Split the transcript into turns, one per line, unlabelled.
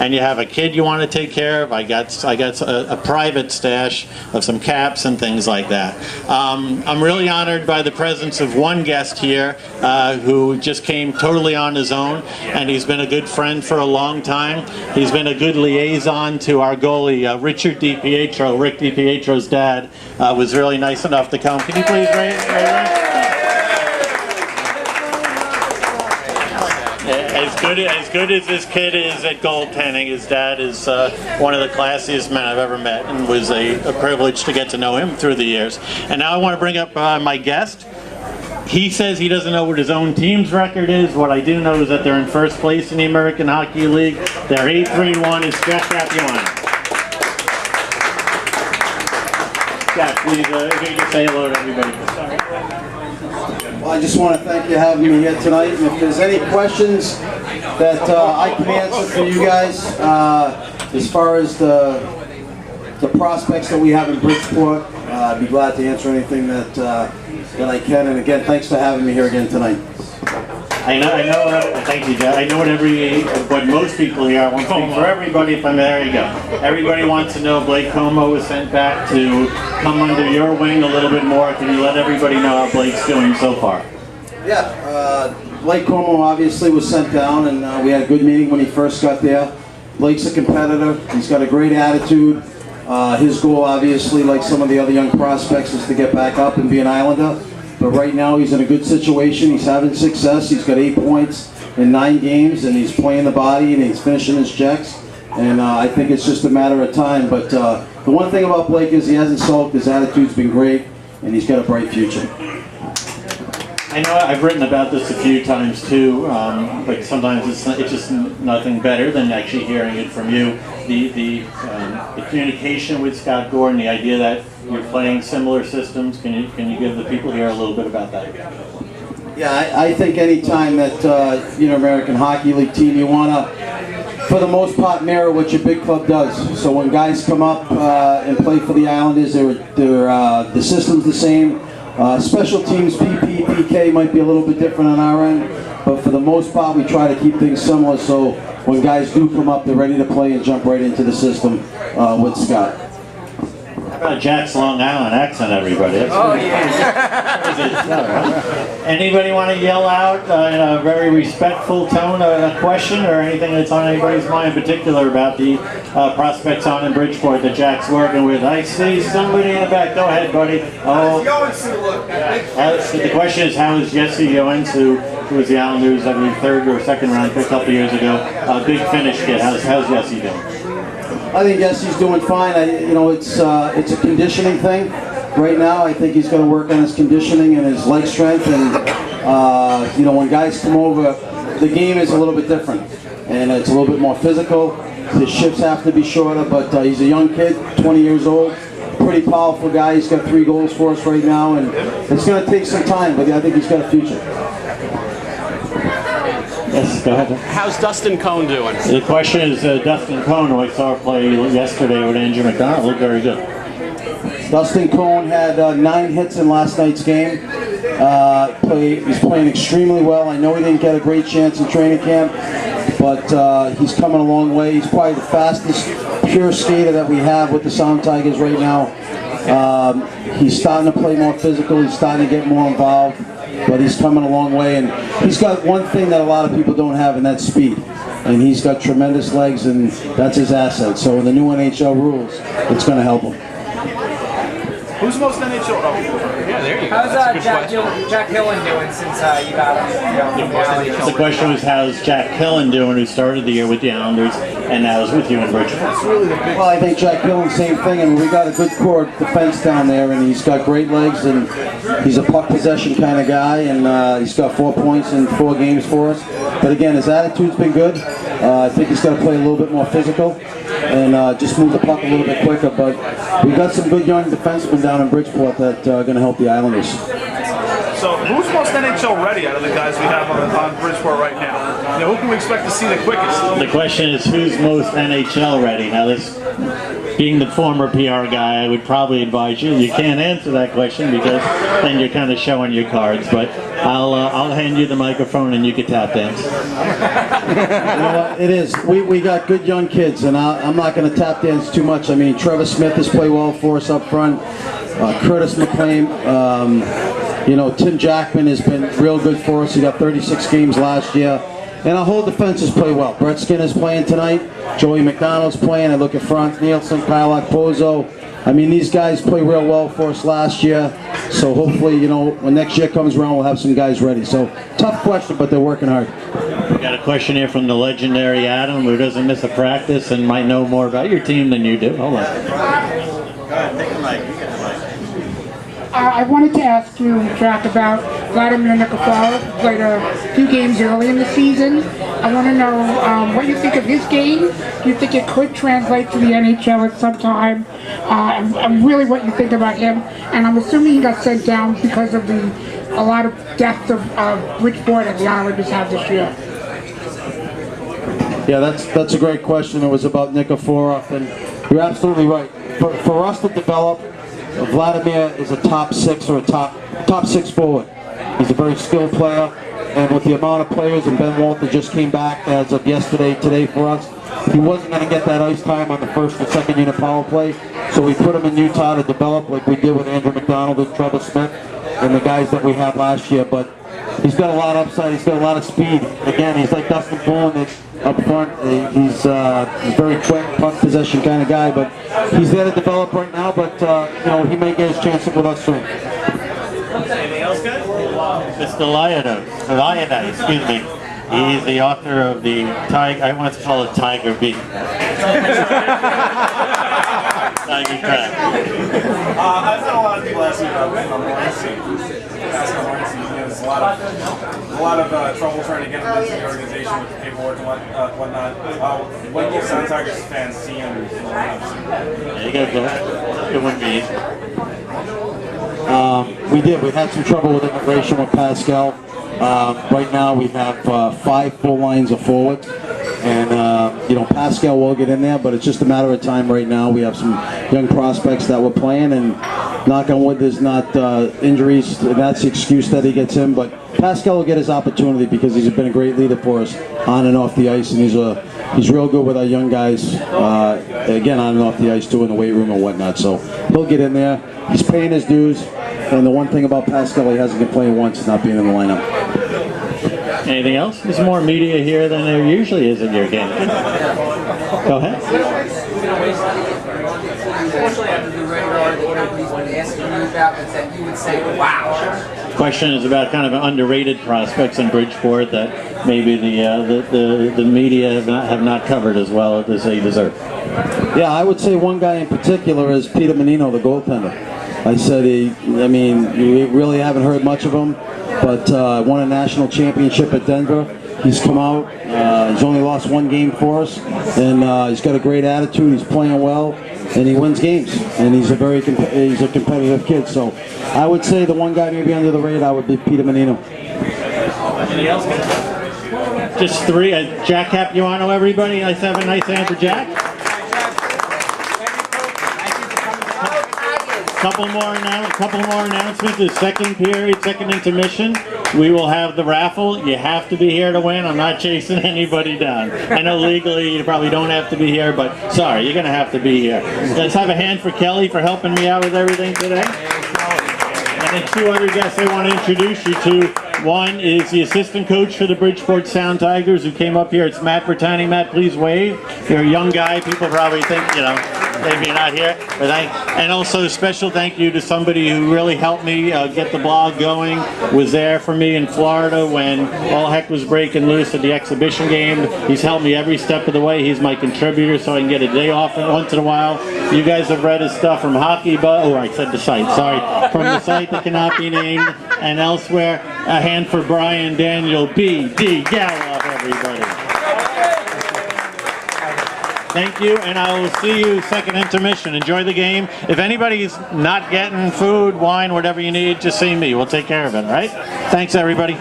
and you have a kid you want to take care of, I got a private stash of some caps and things like that. I'm really honored by the presence of one guest here who just came totally on his own, and he's been a good friend for a long time. He's been a good liaison to our goalie, Richard DiPietro. Rick DiPietro's dad was really nice enough to come. Can you please raise your hand? As good as this kid is at goaltending, his dad is one of the classiest men I've ever met, and was a privilege to get to know him through the years. And now I want to bring up my guest. He says he doesn't know what his own team's record is. What I do know is that they're in first place in the American Hockey League. They're 8-3-1. It's Jack Capuano. Jack, please, if you can say hello to everybody.
Well, I just want to thank you for having me here tonight. And if there's any questions that I can answer for you guys, as far as the prospects that we have in Bridgeport, I'd be glad to answer anything that I can. And again, thanks for having me here again tonight.
I know. Thank you, Jack. I know what most people here. I won't speak for everybody. There you go. Everybody wants to know Blake Como was sent back to come under your wing a little bit more. Can you let everybody know how Blake's doing so far?
Yeah, Blake Como obviously was sent down, and we had a good meeting when he first got there. Blake's a competitor. He's got a great attitude. His goal, obviously, like some of the other young prospects, is to get back up and be an Islander. But right now he's in a good situation. He's having success. He's got 8 points in 9 games, and he's playing the body, and he's finishing his checks. And I think it's just a matter of time. But the one thing about Blake is he hasn't sulked. His attitude's been great, and he's got a bright future.
I know I've written about this a few times too, but sometimes it's just nothing better than actually hearing it from you. The communication with Scott Gordon, the idea that you're playing similar systems. Can you give the people here a little bit about that?
Yeah, I think any time that American Hockey League team, you want to, for the most part, mirror what your big club does. So when guys come up and play for the Islanders, the system's the same. Special teams, PP, PK might be a little bit different on our end, but for the most part we try to keep things similar, so when guys do come up, they're ready to play and jump right into the system with Scott.
How about Jack's Long Island accent, everybody? Anybody want to yell out in a very respectful tone a question or anything that's on anybody's mind in particular about the prospects on in Bridgeport that Jack's working with? I see somebody in the back. Go ahead, buddy. Oh, the question is, how is Jesse Yoensu, who was the Islanders' 3rd or 2nd round pick a couple years ago, big Finnish kid? How's Jesse doing?
I think Jesse's doing fine. It's a conditioning thing right now. I think he's going to work on his conditioning and his leg strength. And when guys come over, the game is a little bit different, and it's a little bit more physical. His shifts have to be shorter, but he's a young kid, 20 years old, pretty powerful guy. He's got 3 goals for us right now, and it's going to take some time, but I think he's got a future.
Yes, go ahead.
How's Dustin Cohn doing?
The question is Dustin Cohn, who I saw play yesterday with Andrew McDonald, looked very good.
Dustin Cohn had 9 hits in last night's game. He's playing extremely well. I know he didn't get a great chance in training camp, but he's coming a long way. He's probably the fastest pure skater that we have with the Sound Tigers right now. He's starting to play more physical. He's starting to get more involved. But he's coming a long way, and he's got one thing that a lot of people don't have, and that's speed. And he's got tremendous legs, and that's his asset. So in the new NHL rules, it's going to help him.
Who's most NHL? Oh, yeah, there you go.
How's Jack Hillen doing since you got him?
The question was, how's Jack Hillen doing, who started the year with the Islanders and now is with you in Bridgeport?
Well, I think Jack Hillen, same thing, and we got a good core defense down there, and he's got great legs, and he's a puck possession kind of guy, and he's got 4 points in 4 games for us. But again, his attitude's been good. I think he's got to play a little bit more physical and just move the puck a little bit quicker. But we've got some good young defensemen down in Bridgeport that are going to help the Islanders.
So who's most NHL ready out of the guys we have on Bridgeport right now? Who can we expect to see the quickest?
The question is, who's most NHL ready? Now this being the former PR guy, I would probably advise you can't answer that question because then you're kind of showing your cards. But I'll hand you the microphone and you can tap dance.
You know what, it is. We got good young kids, and I'm not going to tap dance too much. I mean, Trevor Smith has played well for us up front. Curtis McLean, you know, Tim Jackman has been real good for us. He got 36 games last year. And our whole defense has played well. Brett Skinner's playing tonight. Joey McDonald's playing. I look at Franz Nielsen, Kyle Pozo. I mean, these guys play real well for us last year. So hopefully, you know, when next year comes around, we'll have some guys ready. So tough question, but they're working hard.
We got a question here from the legendary Adam, who doesn't miss a practice and might know more about your team than you do. Hold on. Go ahead, take the mic. You get the mic.
I wanted to ask you, Jack, about Vladimir Nikiforov, who played a few games early in the season. I want to know what you think of his game. Do you think it could translate to the NHL at some time? And really what you think about him. And I'm assuming he got sent down because of a lot of deaths of Bridgeport and the Islanders have this year.
Yeah, that's a great question. It was about Nikiforov, and you're absolutely right. For us to develop, Vladimir is a top six or a top six forward. He's a very skilled player, and with the amount of players, and Ben Walter just came back as of today for us, he wasn't going to get that ice time on the first and second unit power play, so we put him in Utah to develop like we did with Andrew McDonald and Trevor Smith and the guys that we had last year. But he's got a lot of upside, he's got a lot of speed. Again, he's like Dustin Poon up front. He's very quick, puck possession kind of guy, but he's there to develop right now, but you know, he may get his chance with us soon.
Anything else, guys? Mr. Lionides, excuse me. He's the author of the Tiger, I want to call it Tiger Beat. Tiger Trap.
I've had a lot of people ask me about the morning season. There's a lot of trouble trying to get into the organization with the paperwork and whatnot. When will Sound Tigers fans see him in the lineup?
You got that. It wouldn't be easy.
We had some trouble with immigration with Pascal. Right now we have 5 full lines of forwards, and you know, Pascal will get in there, but it's just a matter of time right now. We have some young prospects that we're playing, and knock on wood, there's not injuries. That's the excuse that he gets in, but Pascal will get his opportunity because he's been a great leader for us on and off the ice, and he's real good with our young guys, again, on and off the ice too, in the weight room and whatnot, so he'll get in there. He's paying his dues, and the one thing about Pascal, he hasn't been playing once, not being in the lineup.
Anything else? There's more media here than there usually is in your game. Go ahead.
Unfortunately, after the regular article, he's been asking you about this, that you would say, wow.
Question is about kind of underrated prospects in Bridgeport that maybe the media have not covered as well as they deserve.
Yeah, I would say one guy in particular is Peter Menino, the goaltender. I said we really haven't heard much of him, but won a national championship at Denver. He's come out, he's only lost 1 game for us, and he's got a great attitude, he's playing well, and he wins games, and he's a competitive kid. So I would say the one guy maybe under the radar would be Peter Menino.
Anything else? Just 3. Jack Capuano, everybody. Let's have a nice hand for Jack. Couple more announcements. The second period, second intermission, we will have the raffle. You have to be here to win. I'm not chasing anybody down. I know legally you probably don't have to be here, but sorry, you're going to have to be here. Let's have a hand for Kelly for helping me out with everything today. And then 2 other guests I want to introduce you to. One is the assistant coach for the Bridgeport Sound Tigers who came up here. It's Matt Bertani. Matt, please wave. You're a young guy. People probably think, you know, maybe you're not here. But and also special thank you to somebody who really helped me get the blog going, was there for me in Florida when all heck was breaking loose at the exhibition game. He's helped me every step of the way. He's my contributor, so I can get a day off once in a while. You guys have read his stuff from Hockey Buzz. Oh, I said the site. Sorry. From the site that cannot be named and elsewhere. A hand for Brian Daniel B.D. Gallup, everybody. Thank you, and I will see you second intermission. Enjoy the game. If anybody's not getting food, wine, whatever you need, just see me. We'll take care of it, all right? Thanks, everybody.